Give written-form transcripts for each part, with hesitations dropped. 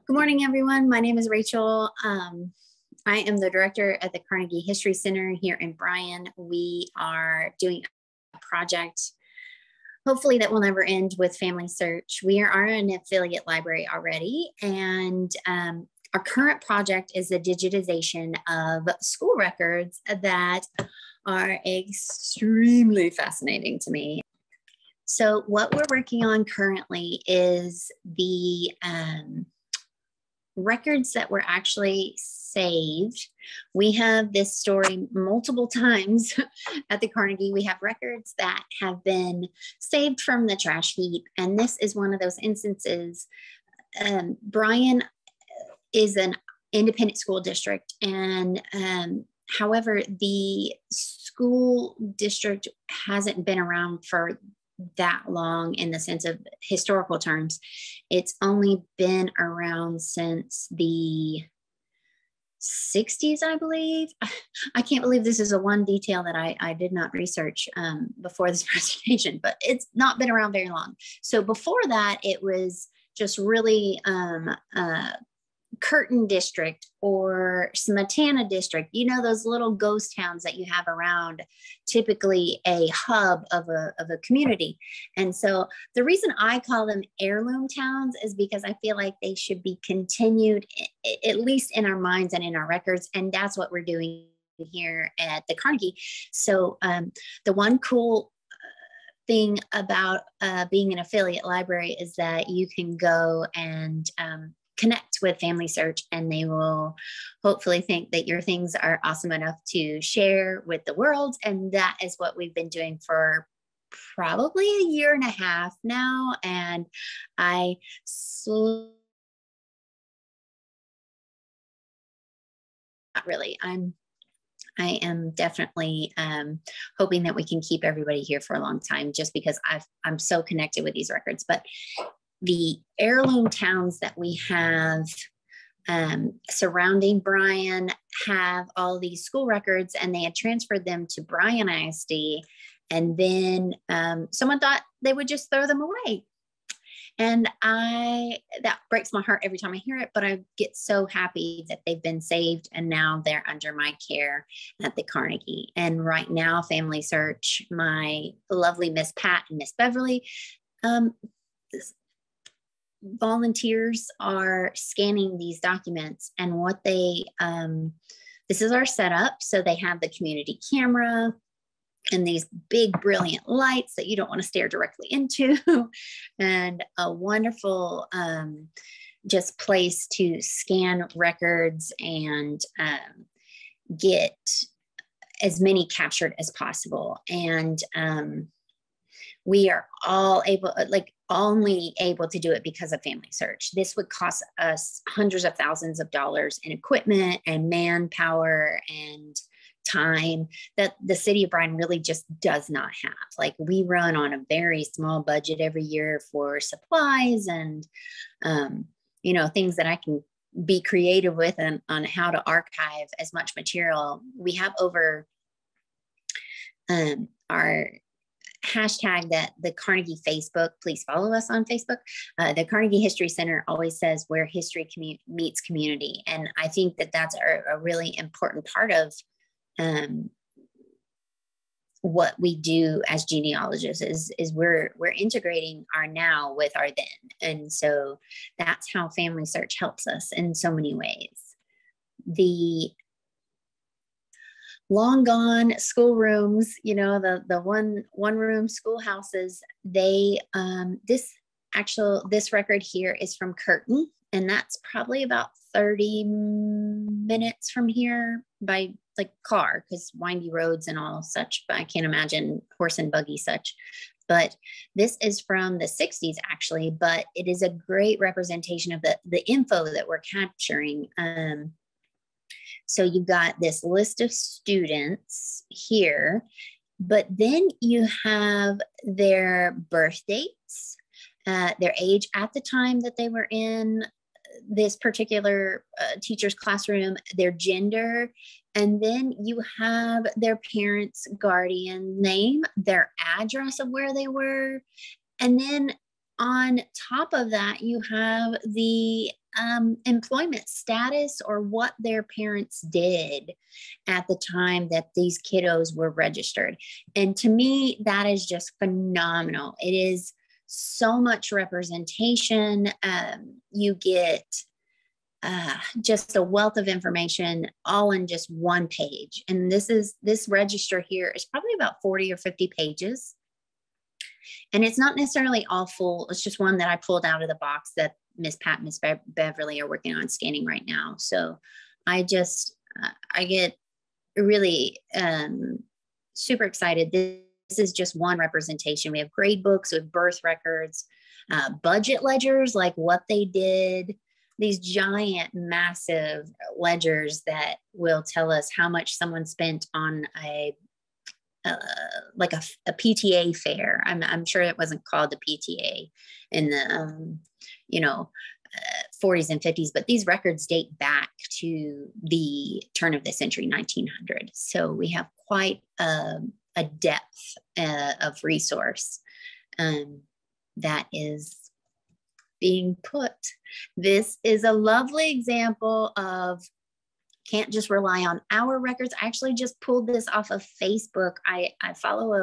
Good morning, everyone. My name is Rachael. I am the director at the Carnegie History Center here in Bryan. We are doing a project, hopefully that will never end, with Family Search. We are an affiliate library already, and our current project is the digitization of school records that are extremely fascinating to me. So what we're working on currently is the records that were actually saved. We have this story multiple times at the Carnegie. We have records that have been saved from the trash heap, and this is one of those instances. Bryan is an independent school district, and however, the school district hasn't been around for that long in the sense of historical terms. It's only been around since the 60s, I believe. I can't believe this is a one detail that I did not research before this presentation, but it's not been around very long. So before that, it was just really Curtin District or Smetana District, you know, those little ghost towns that you have around, typically a hub of a community. And so the reason I call them heirloom towns is because I feel like they should be continued, at least in our minds and in our records. And that's what we're doing here at the Carnegie. So the one cool thing about being an affiliate library is that you can go and connect with Family Search, and they will hopefully think that your things are awesome enough to share with the world. And that is what we've been doing for probably a year and a half now. And I not really. I am definitely hoping that we can keep everybody here for a long time, just because I'm so connected with these records. But the heirloom towns that we have surrounding Bryan have all these school records, and they had transferred them to Bryan ISD. And then someone thought they would just throw them away. And that breaks my heart every time I hear it, but I get so happy that they've been saved and now they're under my care at the Carnegie. And right now, Family Search, my lovely Miss Pat and Miss Beverly, volunteers are scanning these documents, and what they, this is our setup. So they have the community camera and these big, brilliant lights that you don't want to stare directly into, and a wonderful just place to scan records and get as many captured as possible. And we are all able, only able to do it because of Family Search. This would cost us hundreds of thousands of dollars in equipment and manpower and time that the city of Bryan really just does not have. Like, we run on a very small budget every year for supplies and, you know, things that I can be creative with and on how to archive as much material. We have over our hashtag that the Carnegie Facebook, please follow us on Facebook. The Carnegie History Center always says where history meets community. And I think that that's a really important part of what we do as genealogists is we're integrating our now with our then. And so that's how Family Search helps us in so many ways. The long gone schoolrooms, you know, the one room schoolhouses, they this record here is from Curtin, and that's probably about 30 minutes from here by car, because windy roads and all such, but I can't imagine horse and buggy such. But this is from the 60s actually, but it is a great representation of the info that we're capturing. So you've got this list of students here, but then you have their birth dates, their age at the time that they were in this particular teacher's classroom, their gender, and then you have their parents' guardian name, their address of where they were, and then on top of that, you have the employment status or what their parents did at the time that these kiddos were registered. And to me, that is just phenomenal. It is so much representation. You get just a wealth of information all in just one page. And this register here is probably about 40 or 50 pages. And it's not necessarily all full. It's just one that I pulled out of the box that Miss Pat and Miss Beverly are working on scanning right now. So I get really super excited. This is just one representation. We have grade books with birth records, budget ledgers, like what they did, these giant, massive ledgers that will tell us how much someone spent on like a PTA fair. I'm sure it wasn't called a PTA in the 40s and 50s, but these records date back to the turn of the century, 1900. So we have quite a depth of resource that is being put. This is a lovely example of can't just rely on our records. I actually just pulled this off of Facebook. I follow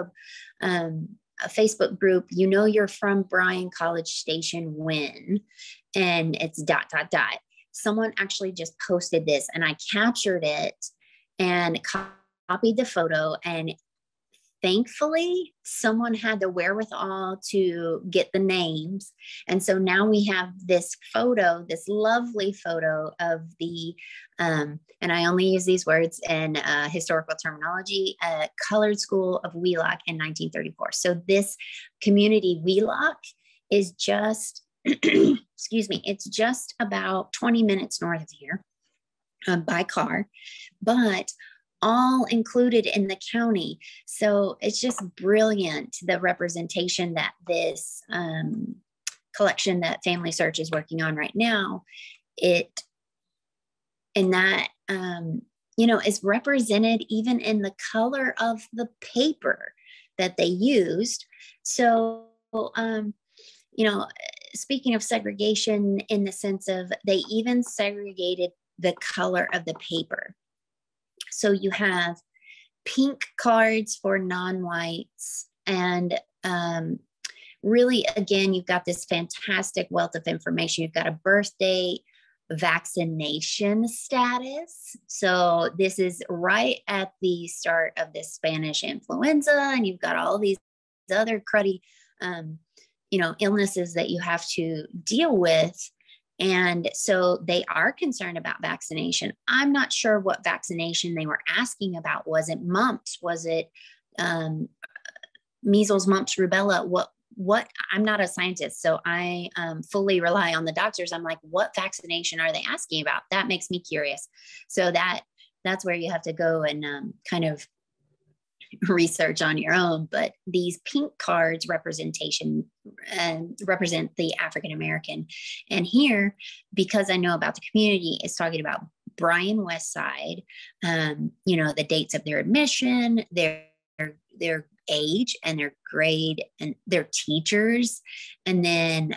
a Facebook group, you're from Bryan College Station when, and it's ... Someone actually just posted this and I captured it and copied the photo, and thankfully someone had the wherewithal to get the names. And so now we have this photo, this lovely photo of the, and I only use these words in historical terminology, colored school of Wheelock in 1934. So this community Wheelock is just, excuse me, it's just about 20 minutes north of here by car, but all included in the county. So it's just brilliant, the representation that this collection that Family Search is working on right now, is represented even in the color of the paper that they used. So, speaking of segregation in the sense of they even segregated the color of the paper. So you have pink cards for non-whites, and really, again, you've got this fantastic wealth of information. You've got a birth date, vaccination status. So this is right at the start of this Spanish influenza, and you've got all these other cruddy, illnesses that you have to deal with. And so they are concerned about vaccination. I'm not sure what vaccination they were asking about. Was it mumps? Was it measles, mumps, rubella? What? I'm not a scientist, so I fully rely on the doctors. I'm like, what vaccination are they asking about? That makes me curious. So that's where you have to go and kind of research on your own. But these pink cards represent the African American. And here, because I know about the community, it's talking about Bryan West Side, the dates of their admission, their age and their grade and their teachers, and then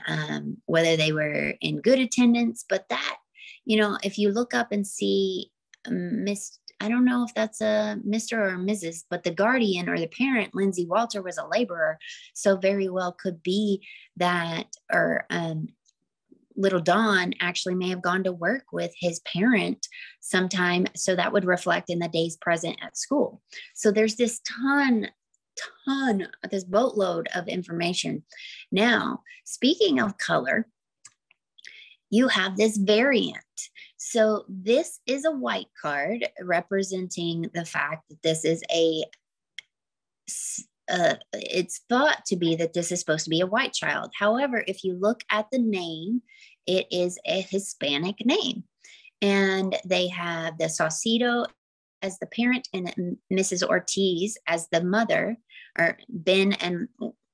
whether they were in good attendance. But that, if you look up and see I don't know if that's a Mr. or a Mrs., but the guardian or the parent, Lindsay Walter, was a laborer. So very well could be that, or little Don actually may have gone to work with his parent sometime. So that would reflect in the days present at school. So there's this this boatload of information. Now, speaking of color, you have this variant. So this is a white card representing the fact that this is it's thought to be that this is supposed to be a white child. However, if you look at the name, it is a Hispanic name. And they have the Saucedo as the parent and Mrs. Ortiz as the mother, or Ben and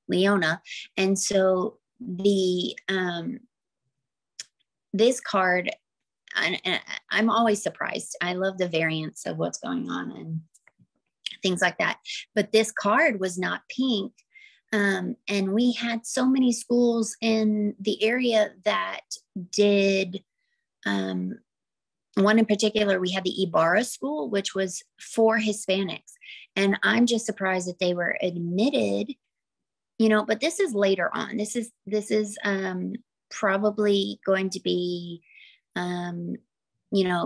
Leona. And so this card, I'm always surprised. I love the variance of what's going on and things like that. But this card was not pink. And we had so many schools in the area that did, one in particular, we had the Ibarra school, which was for Hispanics. And I'm just surprised that they were admitted, but this is later on. This is probably going to be,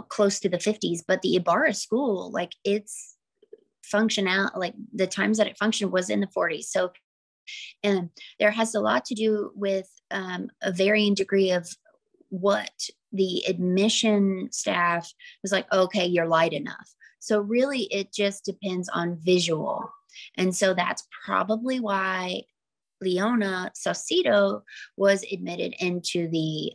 close to the 50s, but the Ibarra school, like its functional, like the times that it functioned was in the 40s. So, and there has a lot to do with a varying degree of what the admission staff was like, okay, you're light enough. So really it just depends on visual. And so that's probably why Leona Saucedo was admitted into the,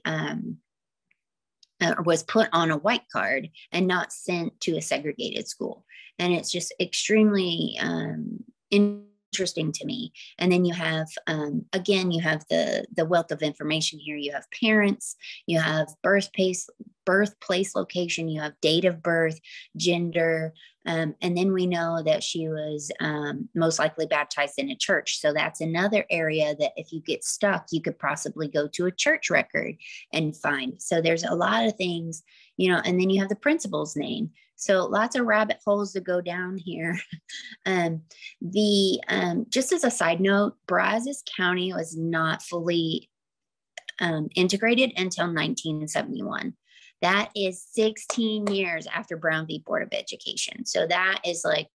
was put on a white card and not sent to a segregated school. And it's just extremely interesting to me. And then you have, again, you have the wealth of information here. You have parents, you have birthplace location, you have date of birth, gender. And then we know that she was most likely baptized in a church. So that's another area that if you get stuck, you could possibly go to a church record and find. So there's a lot of things, and then you have the principal's name. So lots of rabbit holes to go down here. Just as a side note, Brazos County was not fully integrated until 1971. That is 16 years after Brown v. Board of Education. So that is like,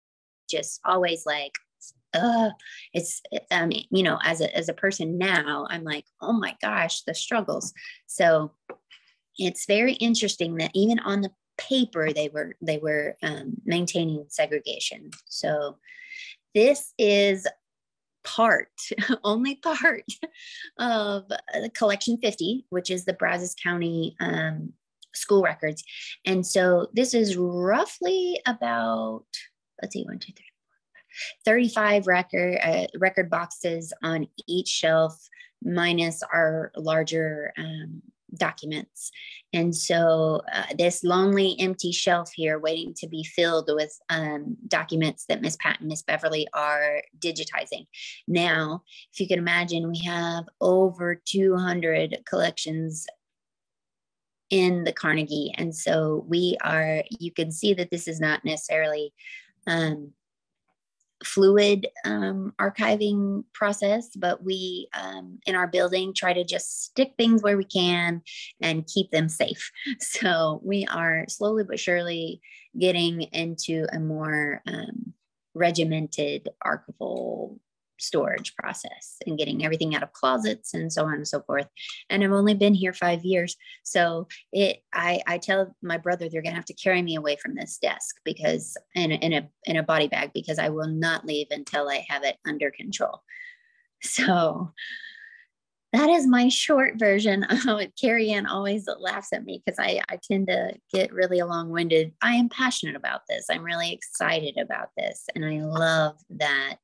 just always like, as a person now, I'm like, oh my gosh, the struggles. So it's very interesting that even on the paper, they were maintaining segregation. So this is only part of Collection 50, which is the Brazos County school records. And so this is roughly about, let's see, 1, 2, 3, 4, 35 record boxes on each shelf, minus our larger documents. And so this lonely empty shelf here waiting to be filled with documents that Miss Pat and Miss Beverly are digitizing. Now, if you can imagine, we have over 200 collections in the Carnegie. And so you can see that this is not necessarily fluid archiving process, but we in our building try to just stick things where we can and keep them safe. So we are slowly but surely getting into a more regimented archival storage process and getting everything out of closets and so on and so forth. And I've only been here 5 years. So I tell my brother they're gonna have to carry me away from this desk because in a body bag, because I will not leave until I have it under control. So that is my short version. Carrie Ann always laughs at me because I tend to get really long-winded. I am passionate about this. I'm really excited about this. And I love that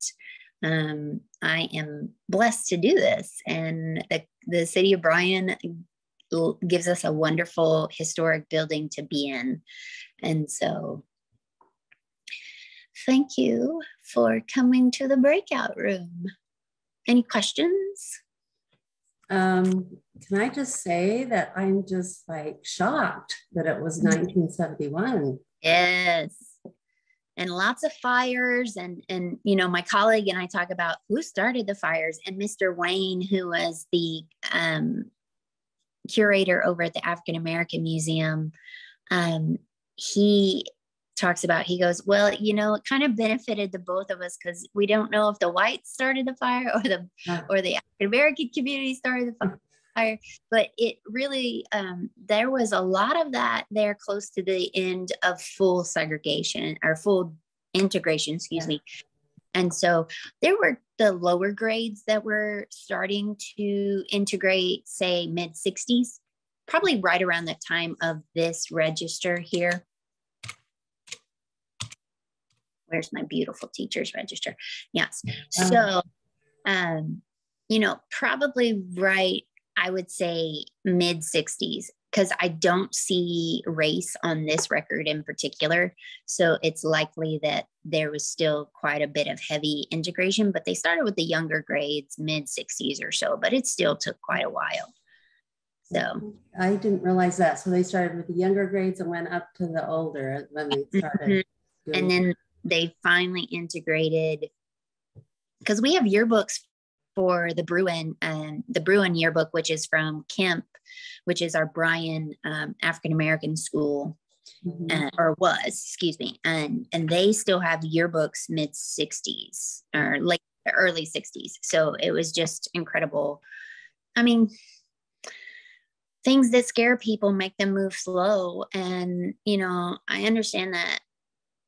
I am blessed to do this. And the city of Bryan gives us a wonderful historic building to be in. And so thank you for coming to the breakout room. Any questions? Can I just say that I'm just like shocked that it was 1971. Yes. And lots of fires and my colleague and I talk about who started the fires, and Mr. Wayne, who was the curator over at the African American Museum, he talks about, he goes, well, it kind of benefited the both of us because we don't know if the whites started the fire or the African American community started the fire. But it really, there was a lot of that there close to the end of full segregation or full integration, excuse me. And so there were the lower grades that were starting to integrate, say mid 60s, probably right around the time of this register here. Where's my beautiful teacher's register? Yes. So, probably right, I would say mid 60s. because I don't see race on this record in particular. So it's likely that there was still quite a bit of heavy integration, but they started with the younger grades, mid 60s or so, but it still took quite a while. So I didn't realize that. So they started with the younger grades and went up to the older when they started. Mm-hmm. And then they finally integrated, because we have yearbooks for the Bruin yearbook, which is from Kemp, which is our Bryan African-American school, or was, excuse me. And they still have yearbooks mid 60s or like early 60s. So it was just incredible. I mean, things that scare people make them move slow. And, you know, I understand that,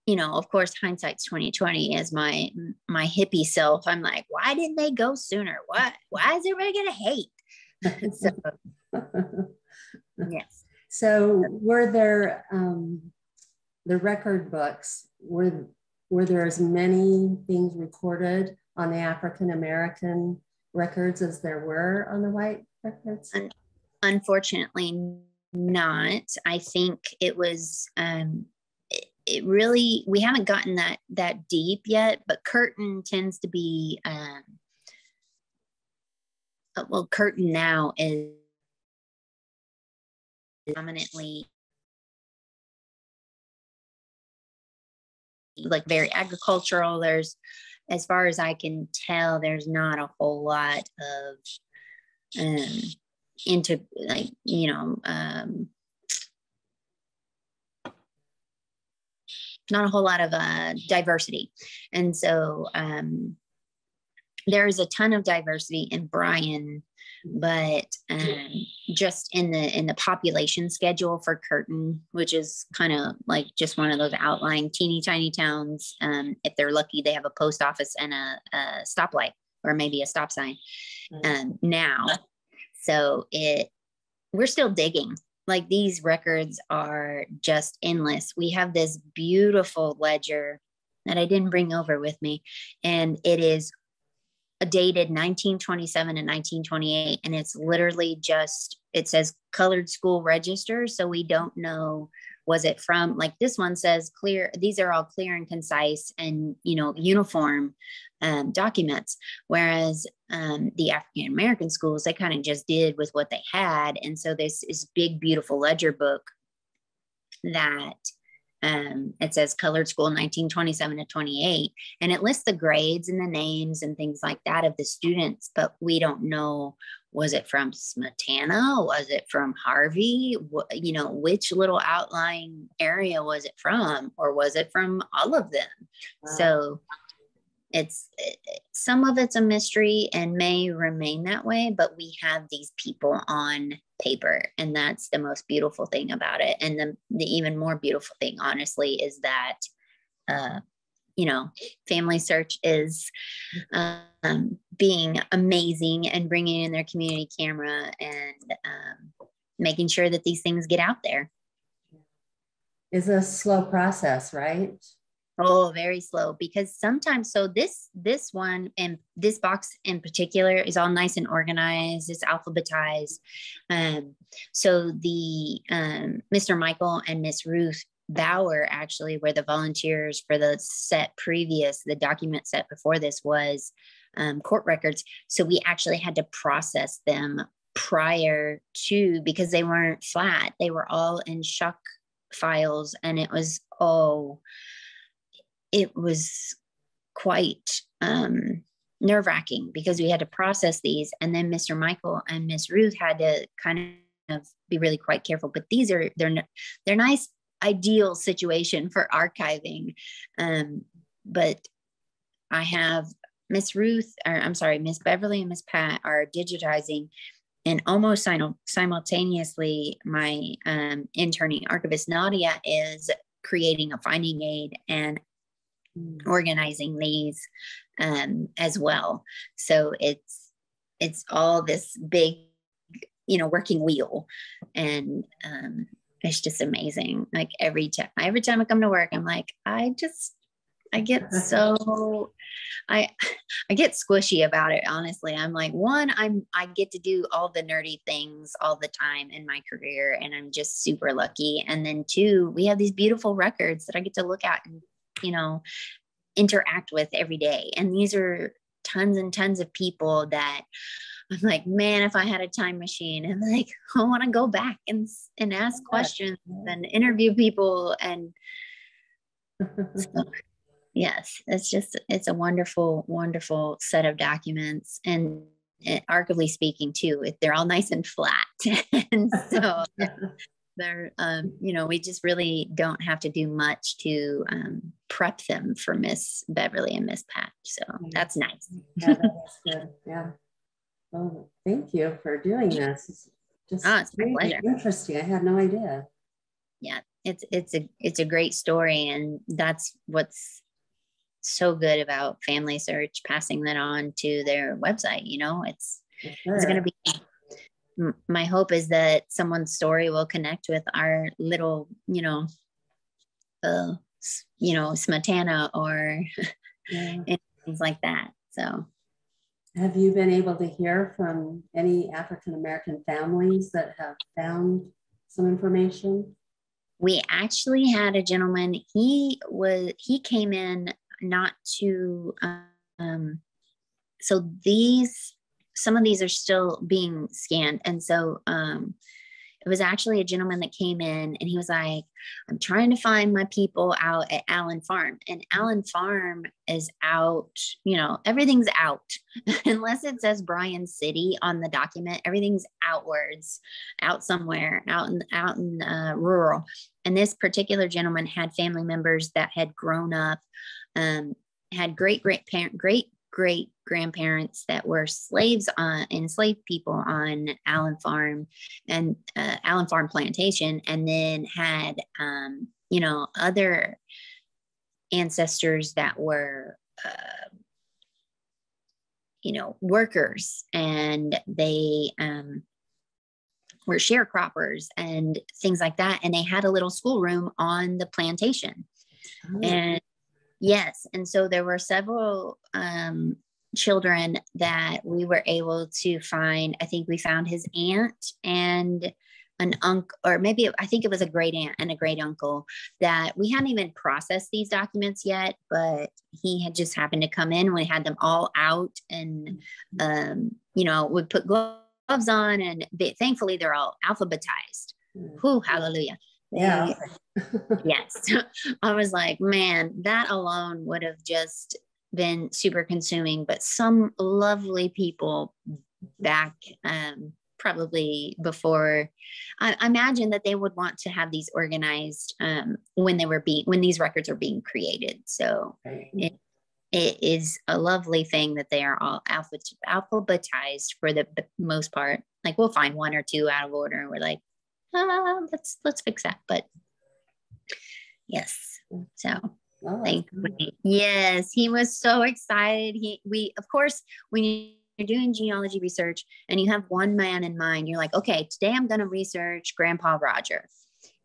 you know, of course, hindsight's 2020. As my hippie self, I'm like, why didn't they go sooner? Why is everybody gonna hate? So, yes. So were there the record books? Were there as many things recorded on the African American records as there were on the white records? Unfortunately, not. I think it was. It really, we haven't gotten that deep yet, but Curtin tends to be, well, Curtin now is dominantly like very agricultural. There's, as far as I can tell, there's not a whole lot of into, like, you know, not a whole lot of diversity. And so there's a ton of diversity in Bryan, but just in the population schedule for Curtin, which is kind of like just one of those outlying teeny tiny towns. If they're lucky, they have a post office and a stoplight, or maybe a stop sign now. So we're still digging. Like, these records are just endless. We have this beautiful ledger that I didn't bring over with me, and it is dated 1927 and 1928. And it's literally just, it says colored school register. So we don't know, was it from, like this one says clear, these are all clear and concise and, you know, uniform documents. Whereas the African American schools, they kind of just did with what they had. And so this is big, beautiful ledger book that it says colored school 1927 to 28, and it lists the grades and the names and things like that of the students, but we don't know, was it from Smetana? Was it from Harvey? You know, which little outlying area was it from, or was it from all of them? Wow. So some of it's a mystery and may remain that way, but we have these people on paper, and that's the most beautiful thing about it. And the even more beautiful thing, honestly, is that you know, Family Search is being amazing and bringing in their community camera and making sure that these things get out there. It's a slow process, right? Oh, very slow, because sometimes, so this one and this box in particular is all nice and organized. It's alphabetized. So the Mr. Michael and Miss Ruth Bauer actually were the volunteers for the document set before this was court records. So we actually had to process them prior to, because they weren't flat. They were all in shuck files, and it was quite nerve-wracking, because we had to process these, and then Mr. Michael and Miss Ruth had to kind of be really quite careful. But they're nice, ideal situation for archiving. But I have Miss Beverly and Miss Pat are digitizing, and almost simultaneously, my interning archivist Nadia is creating a finding aid and organizing these as well. So it's all this big, you know, working wheel, and it's just amazing. Like every time I come to work, I'm like, I I get so I I get squishy about it, honestly. I'm like, one, I get to do all the nerdy things all the time in my career, and I'm just super lucky. And then two, we have these beautiful records that I get to look at and, you know, interact with every day. And these are tons and tons of people that I'm like, man, if I had a time machine, I'm like, I want to go back and ask questions and interview people. And so, yes, it's a wonderful, wonderful set of documents. And arguably speaking too, if they're all nice and flat. And so they're, you know, we just really don't have to do much to prep them for Miss Beverly and Miss Pat. So that's nice. Yeah, that's good. Yeah. Well, thank you for doing this. It's just it's my pleasure. Interesting. I had no idea. Yeah, it's a great story, and that's what's so good about Family Search, passing that on to their website. You know, it's going to be. My hope is that someone's story will connect with our little, you know, Smetana or things like that. So. Have you been able to hear from any African-American families that have found some information? We actually had a gentleman, he came in not to, so some of these are still being scanned. And so it was actually a gentleman that came in, and he was like, I'm trying to find my people out at Allen Farm. And Allen Farm is out, you know, everything's out. Unless it says Bryan City on the document, everything's outwards, out somewhere, out in rural. And this particular gentleman had family members that had grown up, had great grandparents that were enslaved people on Allen Farm and Allen Farm Plantation, and then had you know, other ancestors that were you know, workers, and they were sharecroppers and things like that, and they had a little schoolroom on the plantation. And yes. And so there were several children that we were able to find. I think we found his aunt and an uncle, or maybe I think it was a great aunt and a great uncle, that we hadn't even processed these documents yet, but he had just happened to come in. We had them all out, and, you know, would put gloves on, and thankfully they're all alphabetized. Whew, hallelujah. Yeah. Yes. I was like, man, that alone would have just been super consuming. But some lovely people back probably before, I imagine that they would want to have these organized when these records are being created. So it is a lovely thing that they are all alphabetized for the most part. Like, we'll find one or two out of order, and we're like, let's fix that. But yes, so thankfully, yes, he was so excited. We of course, when you're doing genealogy research and you have one man in mind, you're like, okay, today I'm going to research Grandpa Roger.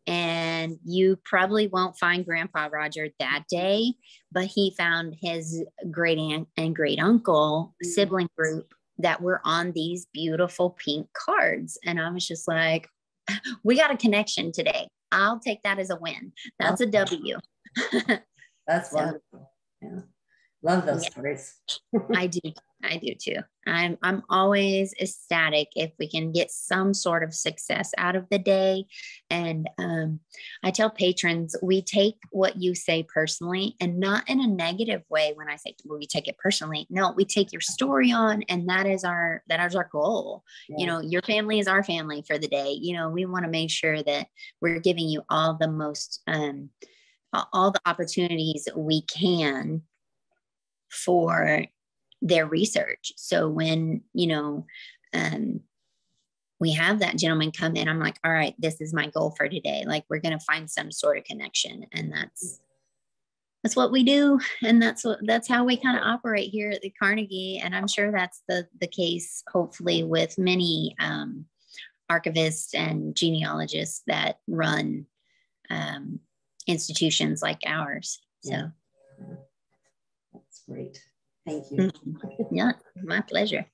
And you probably won't find Grandpa Roger that day, but he found his great aunt and great uncle sibling group that were on these beautiful pink cards. And I was just like, we got a connection today. I'll take that as a win. That's a W. That's wonderful. Yeah. Love those stories. I do too. I'm always ecstatic if we can get some sort of success out of the day. And I tell patrons, we take what you say personally, and not in a negative way. When I say, well, we take it personally, no, we take your story on, and that is our goal. Yeah. You know, your family is our family for the day. You know, we want to make sure that we're giving you all the most, all the opportunities we can for their research. So when, you know, we have that gentleman come in, I'm like, all right, this is my goal for today. Like, we're going to find some sort of connection. And that's what we do. And that's how we kind of operate here at the Carnegie. And I'm sure that's the case, hopefully, with many archivists and genealogists that run institutions like ours. So great. Thank you. Yeah, my pleasure.